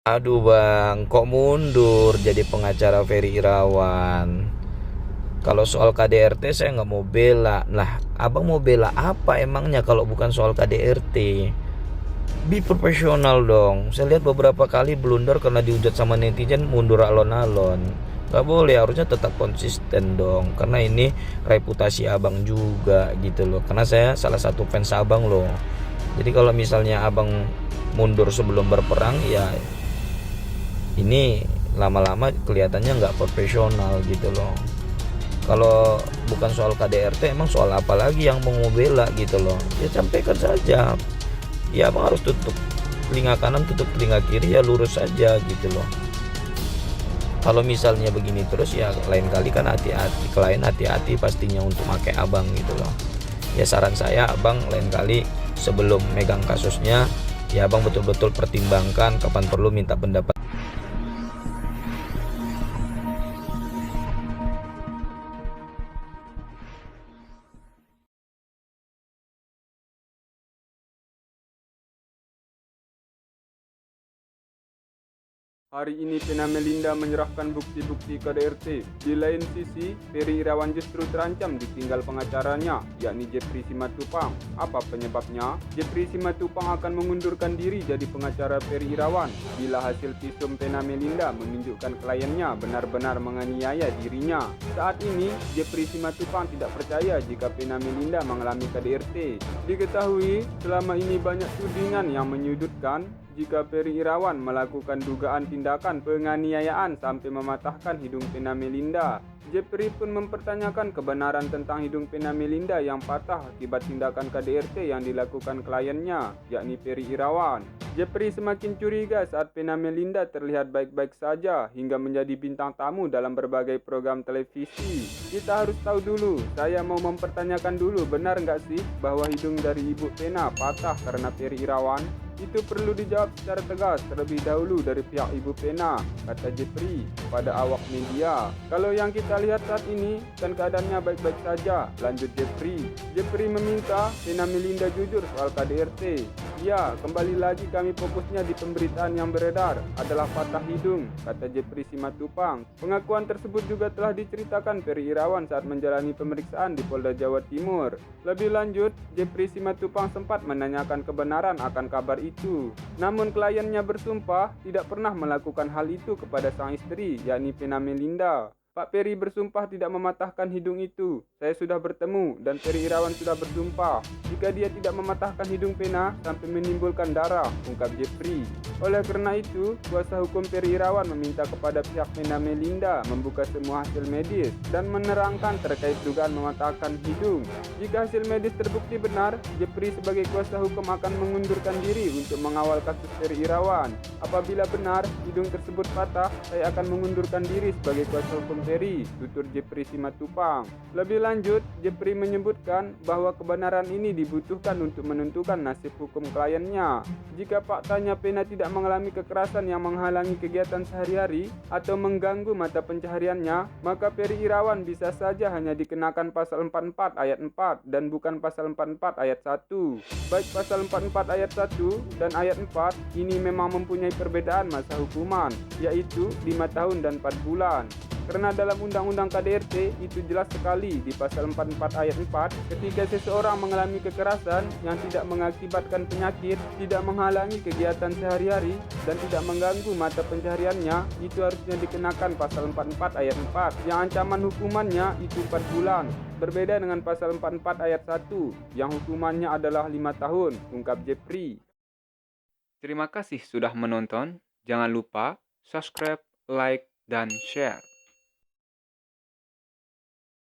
Aduh bang, kok mundur jadi pengacara Ferry Irawan? Kalau soal KDRT saya nggak mau bela. Lah, abang mau bela apa emangnya kalau bukan soal KDRT? Be profesional dong. Saya lihat beberapa kali blunder karena dihujat sama netizen mundur alon-alon. Gak boleh, harusnya tetap konsisten dong. Karena ini reputasi abang juga gitu loh. Karena saya salah satu fans abang loh. Jadi kalau misalnya abang mundur sebelum berperang, ya ini lama-lama kelihatannya nggak profesional gitu loh. Kalau bukan soal KDRT, emang soal apa lagi yang mau bela gitu loh? Ya sampaikan saja. Ya abang harus tutup telinga kanan, tutup telinga kiri, ya lurus saja gitu loh. Kalau misalnya begini terus, ya lain kali kan hati-hati, klien hati-hati pastinya untuk pakai abang gitu loh. Ya saran saya, abang lain kali sebelum megang kasusnya, ya abang betul-betul pertimbangkan, kapan perlu minta pendapat. Hari ini Pena Melinda menyerahkan bukti-bukti KDRT. Di lain sisi, Ferry Irawan justru terancam ditinggal pengacaranya, yakni Jeffrey Simatupang. Apa penyebabnya? Jeffrey Simatupang akan mengundurkan diri jadi pengacara Ferry Irawan bila hasil visum Pena Melinda menunjukkan kliennya benar-benar menganiaya dirinya. Saat ini, Jeffrey Simatupang tidak percaya jika Pena Melinda mengalami KDRT. Diketahui, selama ini banyak tudingan yang menyudutkan jika Ferry Irawan melakukan dugaan tindakan penganiayaan sampai mematahkan hidung Pena Melinda. Jeffrey pun mempertanyakan kebenaran tentang hidung Pena Melinda yang patah akibat tindakan KDRT yang dilakukan kliennya, yakni Ferry Irawan. Jeffrey semakin curiga saat Pena Melinda terlihat baik-baik saja hingga menjadi bintang tamu dalam berbagai program televisi. Kita harus tahu dulu, saya mau mempertanyakan dulu, benar nggak sih bahwa hidung dari Ibu Pena patah karena Ferry Irawan? Itu perlu dijawab secara tegas terlebih dahulu dari pihak Ibu Pena, kata Jeffrey pada awak media. Kalau yang kita lihat saat ini, kan keadaannya baik-baik saja, lanjut Jeffrey. Jeffrey meminta Pena Melinda jujur soal KDRT. Ya, kembali lagi kami fokusnya di pemberitaan yang beredar adalah patah hidung, kata Jeffrey Simatupang. Pengakuan tersebut juga telah diceritakan Ferry Irawan saat menjalani pemeriksaan di Polda Jawa Timur. Lebih lanjut, Jeffrey Simatupang sempat menanyakan kebenaran akan kabar itu. Namun kliennya bersumpah tidak pernah melakukan hal itu kepada sang istri, yakni Pena Melinda. Pak Ferry bersumpah tidak mematahkan hidung itu. Saya sudah bertemu dan Ferry Irawan sudah bersumpah jika dia tidak mematahkan hidung Pena sampai menimbulkan darah, ungkap Jeffrey. Oleh karena itu, kuasa hukum Ferry Irawan meminta kepada pihak Pena Melinda membuka semua hasil medis dan menerangkan terkait dugaan mematahkan hidung. Jika hasil medis terbukti benar, Jeffrey sebagai kuasa hukum akan mengundurkan diri untuk mengawal kasus Ferry Irawan. Apabila benar hidung tersebut patah, saya akan mengundurkan diri sebagai kuasa hukum Ferry, tutur Jeffrey Simatupang. Lebih lanjut, Jeffrey menyebutkan bahwa kebenaran ini dibutuhkan untuk menentukan nasib hukum kliennya. Jika faktanya Pena tidak mengalami kekerasan yang menghalangi kegiatan sehari-hari atau mengganggu mata pencahariannya, maka Ferry Irawan bisa saja hanya dikenakan pasal 44 ayat 4 dan bukan pasal 44 ayat 1. Baik pasal 44 ayat 1 dan ayat 4 ini memang mempunyai perbedaan masa hukuman, yaitu 5 tahun dan 4 bulan. Karena dalam Undang-Undang KDRT itu jelas sekali di pasal 44 ayat 4, ketika seseorang mengalami kekerasan yang tidak mengakibatkan penyakit, tidak menghalangi kegiatan sehari-hari, dan tidak mengganggu mata pencahariannya, itu harusnya dikenakan pasal 44 ayat 4, yang ancaman hukumannya itu 4 bulan. Berbeda dengan pasal 44 ayat 1, yang hukumannya adalah 5 tahun, ungkap Jeffrey. Terima kasih sudah menonton. Jangan lupa subscribe, like, dan share.